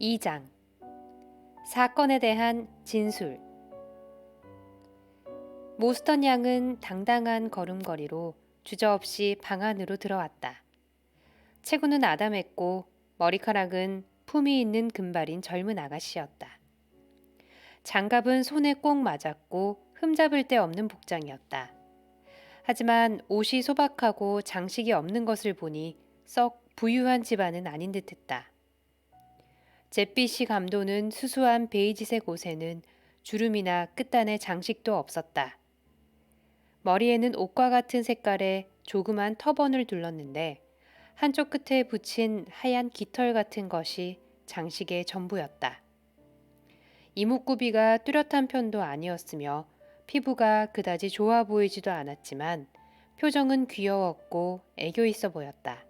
2장 사건에 대한 진술. 모스턴 양은 당당한 걸음걸이로 주저없이 방 안으로 들어왔다. 체구는 아담했고 머리카락은 품이 있는 금발인 젊은 아가씨였다. 장갑은 손에 꼭 맞았고 흠잡을 데 없는 복장이었다. 하지만 옷이 소박하고 장식이 없는 것을 보니 썩 부유한 집안은 아닌 듯했다. 잿빛이 감도는 수수한 베이지색 옷에는 주름이나 끝단에 장식도 없었다. 머리에는 옷과 같은 색깔의 조그만 터번을 둘렀는데 한쪽 끝에 붙인 하얀 깃털 같은 것이 장식의 전부였다. 이목구비가 뚜렷한 편도 아니었으며 피부가 그다지 좋아 보이지도 않았지만 표정은 귀여웠고 애교 있어 보였다.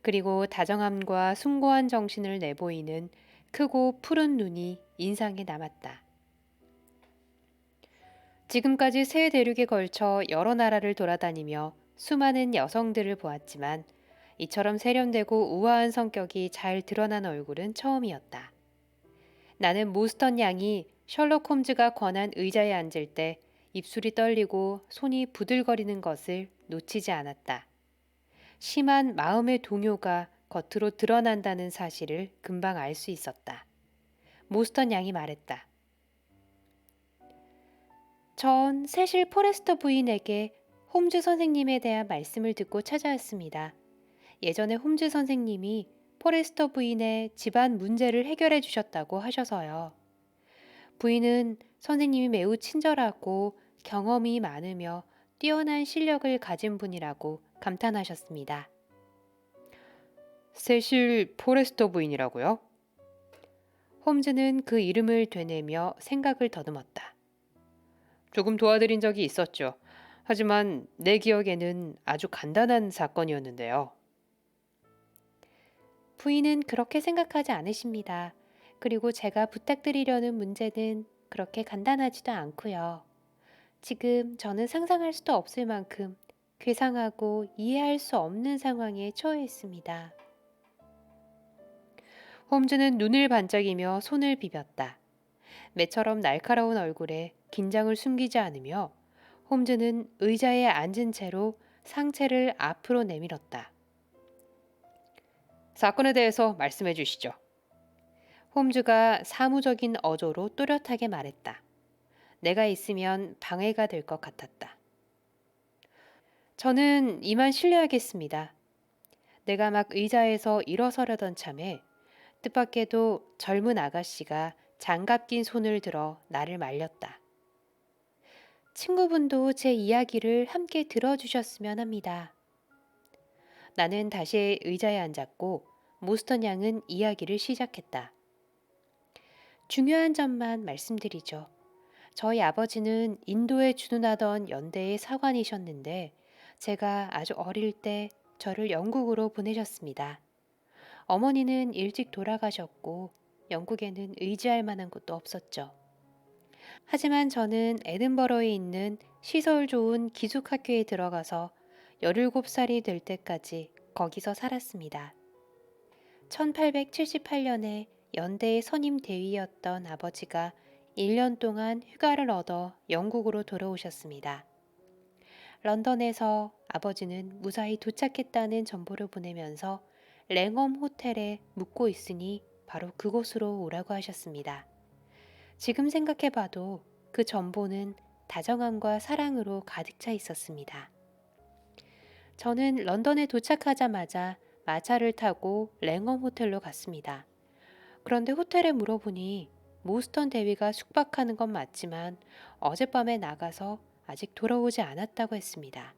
그리고 다정함과 숭고한 정신을 내보이는 크고 푸른 눈이 인상에 남았다. 지금까지 세 대륙에 걸쳐 여러 나라를 돌아다니며 수많은 여성들을 보았지만 이처럼 세련되고 우아한 성격이 잘 드러난 얼굴은 처음이었다. 나는 모스턴 양이 셜록 홈즈가 권한 의자에 앉을 때 입술이 떨리고 손이 부들거리는 것을 놓치지 않았다. 심한 마음의 동요가 겉으로 드러난다는 사실을 금방 알 수 있었다. 모스턴 양이 말했다. 전 세실 포레스터 부인에게 홈즈 선생님에 대한 말씀을 듣고 찾아왔습니다. 예전에 홈즈 선생님이 포레스터 부인의 집안 문제를 해결해 주셨다고 하셔서요. 부인은 선생님이 매우 친절하고 경험이 많으며 뛰어난 실력을 가진 분이라고 감탄하셨습니다. 세실 포레스터 부인이라고요? 홈즈는 그 이름을 되뇌며 생각을 더듬었다. 조금 도와드린 적이 있었죠. 하지만 내 기억에는 아주 간단한 사건이었는데요. 부인은 그렇게 생각하지 않으십니다. 그리고 제가 부탁드리려는 문제는 그렇게 간단하지도 않고요. 지금 저는 상상할 수도 없을 만큼 괴상하고 이해할 수 없는 상황에 처해 있습니다. 홈즈는 눈을 반짝이며 손을 비볐다. 매처럼 날카로운 얼굴에 긴장을 숨기지 않으며 홈즈는 의자에 앉은 채로 상체를 앞으로 내밀었다. 사건에 대해서 말씀해 주시죠. 홈즈가 사무적인 어조로 또렷하게 말했다. 내가 있으면 방해가 될 것 같았다. 저는 이만 실례하겠습니다. 내가 막 의자에서 일어서려던 참에 뜻밖에도 젊은 아가씨가 장갑 낀 손을 들어 나를 말렸다. 친구분도 제 이야기를 함께 들어주셨으면 합니다. 나는 다시 의자에 앉았고 모스턴 양은 이야기를 시작했다. 중요한 점만 말씀드리죠. 저희 아버지는 인도에 주둔하던 연대의 사관이셨는데 제가 아주 어릴 때 저를 영국으로 보내셨습니다. 어머니는 일찍 돌아가셨고 영국에는 의지할 만한 곳도 없었죠. 하지만 저는 에든버러에 있는 시설 좋은 기숙학교에 들어가서 17살이 될 때까지 거기서 살았습니다. 1878년에 연대의 선임 대위였던 아버지가 1년 동안 휴가를 얻어 영국으로 돌아오셨습니다. 런던에서 아버지는 무사히 도착했다는 정보를 보내면서 랭엄 호텔에 묵고 있으니 바로 그곳으로 오라고 하셨습니다. 지금 생각해봐도 그 정보는 다정함과 사랑으로 가득 차 있었습니다. 저는 런던에 도착하자마자 마차를 타고 랭엄 호텔로 갔습니다. 그런데 호텔에 물어보니 모스턴 대위가 숙박하는 건 맞지만 어젯밤에 나가서 아직 돌아오지 않았다고 했습니다.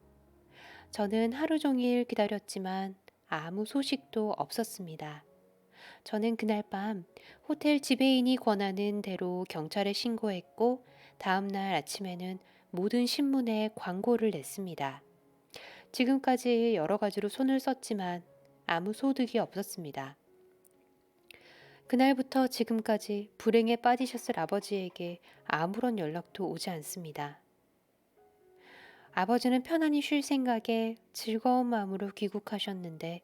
저는 하루 종일 기다렸지만 아무 소식도 없었습니다. 저는 그날 밤 호텔 지배인이 권하는 대로 경찰에 신고했고 다음날 아침에는 모든 신문에 광고를 냈습니다. 지금까지 여러 가지로 손을 썼지만 아무 소득이 없었습니다. 그날부터 지금까지 불행에 빠지셨을 아버지에게 아무런 연락도 오지 않습니다. 아버지는 편안히 쉴 생각에 즐거운 마음으로 귀국하셨는데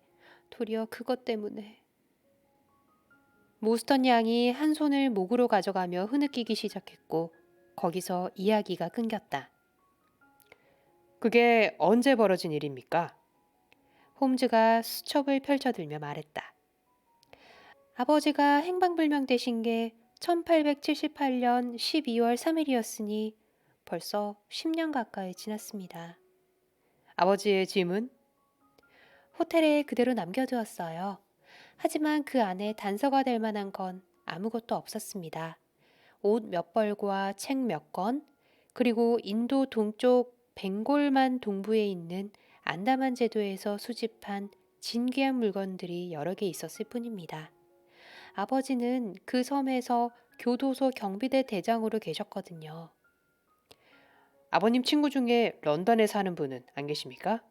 도리어 그것 때문에 모스턴 양이 한 손을 목으로 가져가며 흐느끼기 시작했고 거기서 이야기가 끊겼다. 그게 언제 벌어진 일입니까? 홈즈가 수첩을 펼쳐들며 말했다. 아버지가 행방불명되신 게 1878년 12월 3일이었으니 벌써 10년 가까이 지났습니다. 아버지의 짐은? 호텔에 그대로 남겨두었어요. 하지만 그 안에 단서가 될 만한 건 아무것도 없었습니다. 옷 몇 벌과 책 몇 권, 그리고 인도 동쪽 벵골만 동부에 있는 안다만 제도에서 수집한 진귀한 물건들이 여러 개 있었을 뿐입니다. 아버지는 그 섬에서 교도소 경비대 대장으로 계셨거든요. 아버님 친구 중에 런던에 사는 분은 안 계십니까?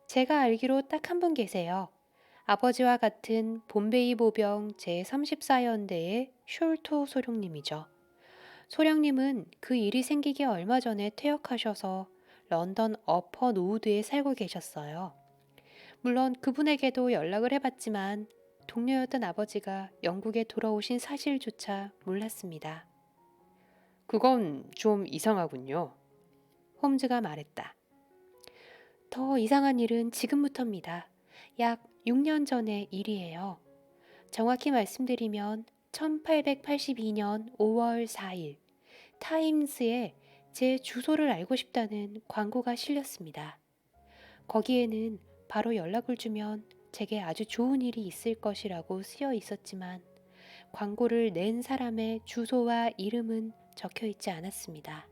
제가 알기로 딱 한 분 계세요. 아버지와 같은 봄베이 보병 제34연대의 숄토 소령님이죠. 소령님은 그 일이 생기기 얼마 전에 퇴역하셔서 런던 어퍼 노우드에 살고 계셨어요. 물론 그분에게도 연락을 해봤지만 동료였던 아버지가 영국에 돌아오신 사실조차 몰랐습니다. 그건 좀 이상하군요. 홈즈가 말했다. 더 이상한 일은 지금부터입니다. 약 6년 전의 일이에요. 정확히 말씀드리면 1882년 5월 4일 타임스에 제 주소를 알고 싶다는 광고가 실렸습니다. 거기에는 바로 연락을 주면 제게 아주 좋은 일이 있을 것이라고 쓰여 있었지만 광고를 낸 사람의 주소와 이름은 적혀 있지 않았습니다.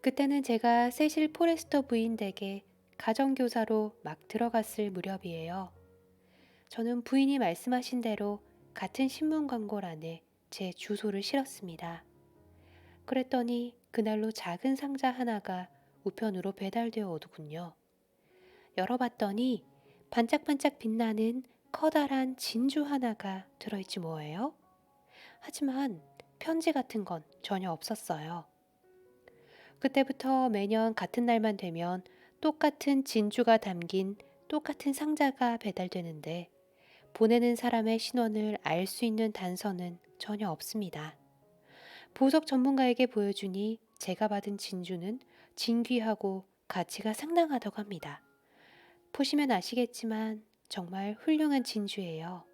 그때는 제가 세실 포레스터 부인 댁에 가정교사로 막 들어갔을 무렵이에요. 저는 부인이 말씀하신 대로 같은 신문 광고란에 제 주소를 실었습니다. 그랬더니 그날로 작은 상자 하나가 우편으로 배달되어 오더군요. 열어봤더니 반짝반짝 빛나는 커다란 진주 하나가 들어있지 뭐예요? 하지만 편지 같은 건 전혀 없었어요. 그때부터 매년 같은 날만 되면 똑같은 진주가 담긴 똑같은 상자가 배달되는데 보내는 사람의 신원을 알 수 있는 단서는 전혀 없습니다. 보석 전문가에게 보여주니 제가 받은 진주는 진귀하고 가치가 상당하다고 합니다. 보시면 아시겠지만 정말 훌륭한 진주예요.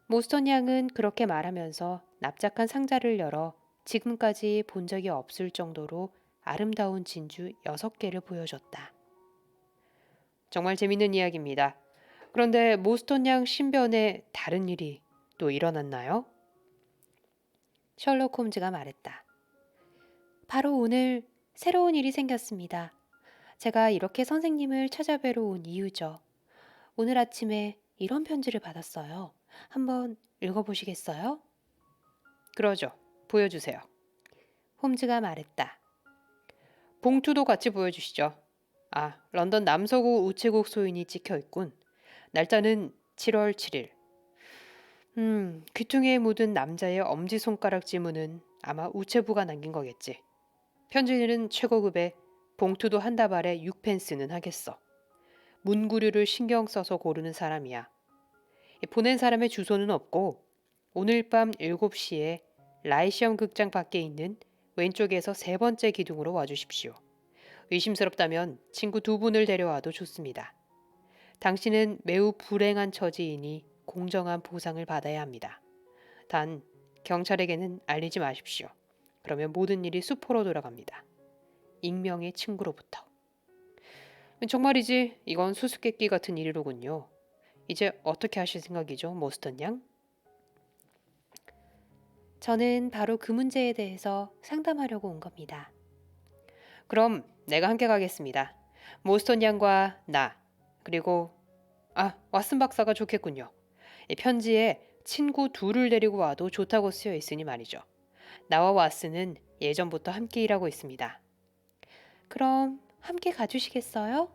모스턴 양은 그렇게 말하면서 납작한 상자를 열어 지금까지 본 적이 없을 정도로 아름다운 진주 6개를 보여줬다. 정말 재밌는 이야기입니다. 그런데 모스턴 양 신변에 다른 일이 또 일어났나요? 셜록 홈즈가 말했다. 바로 오늘 새로운 일이 생겼습니다. 제가 이렇게 선생님을 찾아뵈러 온 이유죠. 오늘 아침에 이런 편지를 받았어요. 한번 읽어보시겠어요? 그러죠. 보여주세요. 홈즈가 말했다. 봉투도 같이 보여주시죠. 아, 런던 남서구 우체국 소인이 찍혀 있군. 날짜는 7월 7일. 귀퉁이에 묻은 남자의 엄지손가락 지문은 아마 우체부가 남긴 거겠지. 편지는 최고급에 봉투도 한 다발에 6펜스는 하겠어. 문구류를 신경 써서 고르는 사람이야. 보낸 사람의 주소는 없고 오늘 밤 7시에 라이시엄 극장 밖에 있는 왼쪽에서 3번째 기둥으로 와주십시오. 의심스럽다면 친구 2분을 데려와도 좋습니다. 당신은 매우 불행한 처지이니 공정한 보상을 받아야 합니다. 단 경찰에게는 알리지 마십시오. 그러면 모든 일이 수포로 돌아갑니다. 익명의 친구로부터. 정말이지 이건 수수께끼 같은 일이로군요. 이제 어떻게 하실 생각이죠, 모스턴 양? 저는 바로 그 문제에 대해서 상담하려고 온 겁니다. 그럼 내가 함께 가겠습니다. 모스턴 양과 나 그리고 왓슨 박사가 좋겠군요. 이 편지에 친구 둘을 데리고 와도 좋다고 쓰여 있으니 말이죠. 나와 왓슨은 예전부터 함께 일하고 있습니다. 그럼 함께 가주시겠어요?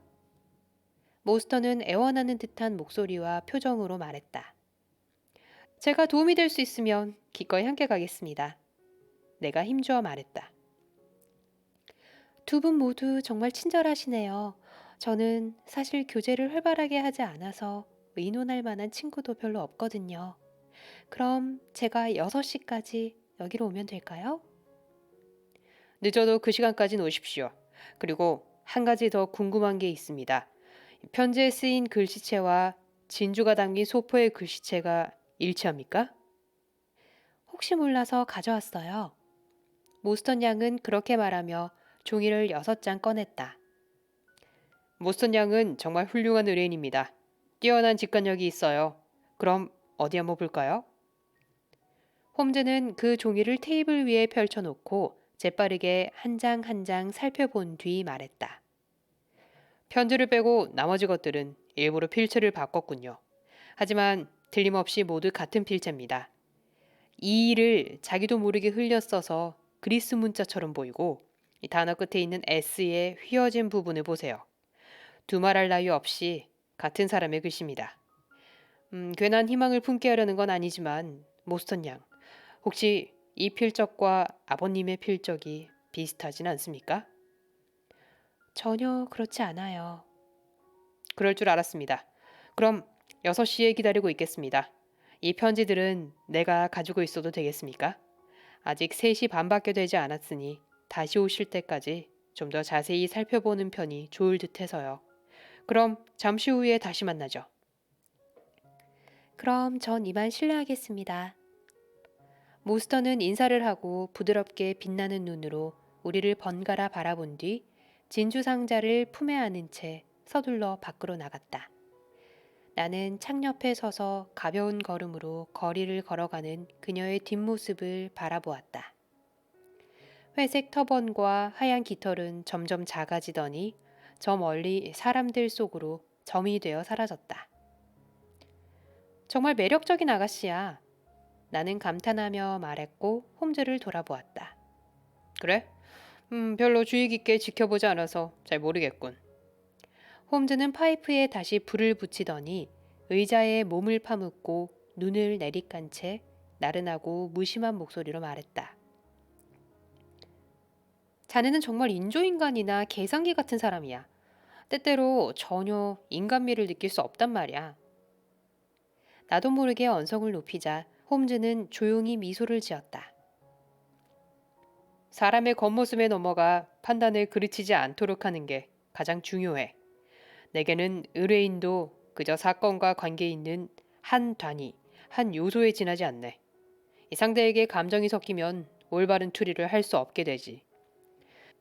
모스턴은 애원하는 듯한 목소리와 표정으로 말했다. 제가 도움이 될 수 있으면 기꺼이 함께 가겠습니다. 내가 힘주어 말했다. 두 분 모두 정말 친절하시네요. 저는 사실 교제를 활발하게 하지 않아서 의논할 만한 친구도 별로 없거든요. 그럼 제가 6시까지 여기로 오면 될까요? 늦어도 그 시간까지는 오십시오. 그리고 한 가지 더 궁금한 게 있습니다. 편지에 쓰인 글씨체와 진주가 담긴 소포의 글씨체가 일치합니까? 혹시 몰라서 가져왔어요. 모스턴 양은 그렇게 말하며 종이를 6장 꺼냈다. 모스턴 양은 정말 훌륭한 의뢰인입니다. 뛰어난 직관력이 있어요. 그럼 어디 한번 볼까요? 홈즈는 그 종이를 테이블 위에 펼쳐놓고 재빠르게 한 장 한 장 살펴본 뒤 말했다. 편지를 빼고 나머지 것들은 일부러 필체를 바꿨군요. 하지만 틀림없이 모두 같은 필체입니다. 이 일을 자기도 모르게 흘려 써서 그리스 문자처럼 보이고 이 단어 끝에 있는 S의 휘어진 부분을 보세요. 두말할 나위 없이 같은 사람의 글씨입니다. 괜한 희망을 품게 하려는 건 아니지만 모스턴 양, 혹시 이 필적과 아버님의 필적이 비슷하진 않습니까? 전혀 그렇지 않아요. 그럴 줄 알았습니다. 그럼 6시에 기다리고 있겠습니다. 이 편지들은 내가 가지고 있어도 되겠습니까? 아직 3시 반밖에 되지 않았으니 다시 오실 때까지 좀 더 자세히 살펴보는 편이 좋을 듯 해서요. 그럼 잠시 후에 다시 만나죠. 그럼 전 이만 실례하겠습니다. 모스턴은 인사를 하고 부드럽게 빛나는 눈으로 우리를 번갈아 바라본 뒤 진주 상자를 품에 안은 채 서둘러 밖으로 나갔다. 나는 창 옆에 서서 가벼운 걸음으로 거리를 걸어가는 그녀의 뒷모습을 바라보았다. 회색 터번과 하얀 깃털은 점점 작아지더니 저 멀리 사람들 속으로 점이 되어 사라졌다. 정말 매력적인 아가씨야. 나는 감탄하며 말했고 홈즈를 돌아보았다. 그래? 별로 주의 깊게 지켜보지 않아서 잘 모르겠군. 홈즈는 파이프에 다시 불을 붙이더니 의자에 몸을 파묻고 눈을 내리깐 채 나른하고 무심한 목소리로 말했다. 자네는 정말 인조인간이나 계산기 같은 사람이야. 때때로 전혀 인간미를 느낄 수 없단 말이야. 나도 모르게 언성을 높이자 홈즈는 조용히 미소를 지었다. 사람의 겉모습에 넘어가 판단을 그르치지 않도록 하는 게 가장 중요해. 내게는 의뢰인도 그저 사건과 관계 있는 한 단위, 한 요소에 지나지 않네. 이 상대에게 감정이 섞이면 올바른 추리를 할 수 없게 되지.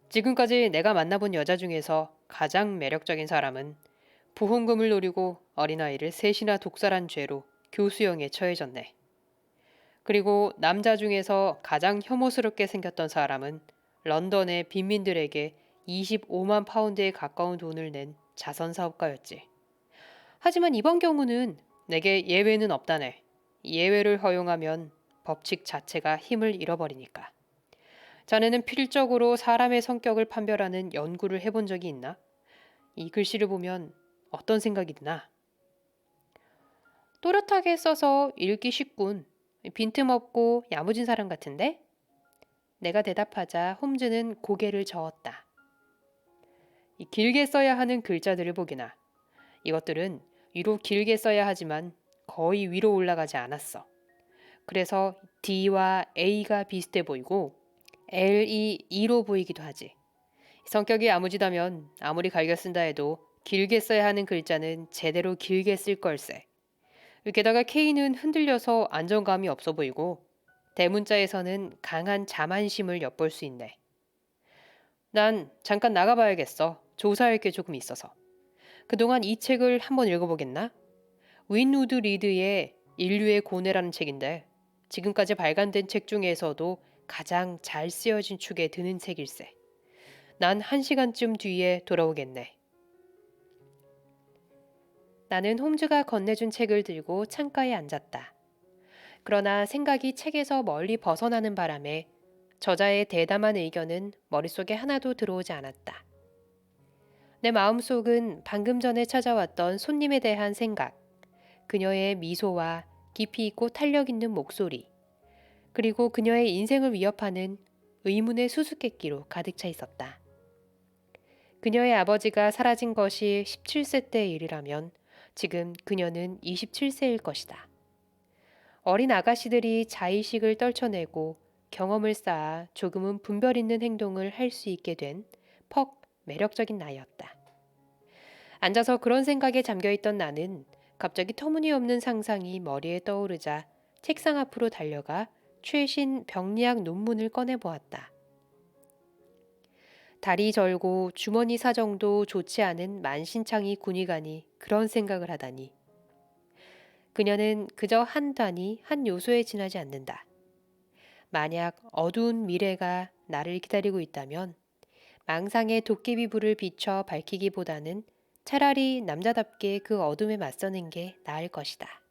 지금까지 내가 만나본 여자 중에서 가장 매력적인 사람은 보험금을 노리고 어린아이를 셋이나 독살한 죄로 교수형에 처해졌네. 그리고 남자 중에서 가장 혐오스럽게 생겼던 사람은 런던의 빈민들에게 25만 파운드에 가까운 돈을 낸 자선 사업가였지. 하지만 이번 경우는 내게 예외는 없다네. 예외를 허용하면 법칙 자체가 힘을 잃어버리니까. 자네는 필적으로 사람의 성격을 판별하는 연구를 해본 적이 있나? 이 글씨를 보면 어떤 생각이 드나? 또렷하게 써서 읽기 쉽군. 빈틈없고 야무진 사람 같은데? 내가 대답하자 홈즈는 고개를 저었다. 이 길게 써야 하는 글자들을 보기나. 이것들은 위로 길게 써야 하지만 거의 위로 올라가지 않았어. 그래서 D와 A가 비슷해 보이고 L이 E로 보이기도 하지. 성격이 야무지다면 아무리 갈겨 쓴다 해도 길게 써야 하는 글자는 제대로 길게 쓸 걸세. 게다가 K는 흔들려서 안정감이 없어 보이고 대문자에서는 강한 자만심을 엿볼 수 있네. 난 잠깐 나가봐야겠어. 조사할 게 조금 있어서. 그동안 이 책을 한번 읽어보겠나? 윈우드 리드의 인류의 고뇌라는 책인데 지금까지 발간된 책 중에서도 가장 잘 쓰여진 축에 드는 책일세. 난 1시간쯤 뒤에 돌아오겠네. 나는 홈즈가 건네준 책을 들고 창가에 앉았다. 그러나 생각이 책에서 멀리 벗어나는 바람에 저자의 대담한 의견은 머릿속에 하나도 들어오지 않았다. 내 마음속은 방금 전에 찾아왔던 손님에 대한 생각, 그녀의 미소와 깊이 있고 탄력 있는 목소리, 그리고 그녀의 인생을 위협하는 의문의 수수께끼로 가득 차 있었다. 그녀의 아버지가 사라진 것이 17세 때 일이라면 지금 그녀는 27세일 것이다. 어린 아가씨들이 자의식을 떨쳐내고 경험을 쌓아 조금은 분별 있는 행동을 할 수 있게 된 퍽 매력적인 나이였다. 앉아서 그런 생각에 잠겨있던 나는 갑자기 터무니없는 상상이 머리에 떠오르자 책상 앞으로 달려가 최신 병리학 논문을 꺼내보았다. 다리 절고 주머니 사정도 좋지 않은 만신창이 군의관이 그런 생각을 하다니. 그녀는 그저 한 단위, 한 요소에 지나지 않는다. 만약 어두운 미래가 나를 기다리고 있다면 망상의 도깨비 불을 비춰 밝히기보다는 차라리 남자답게 그 어둠에 맞서는 게 나을 것이다.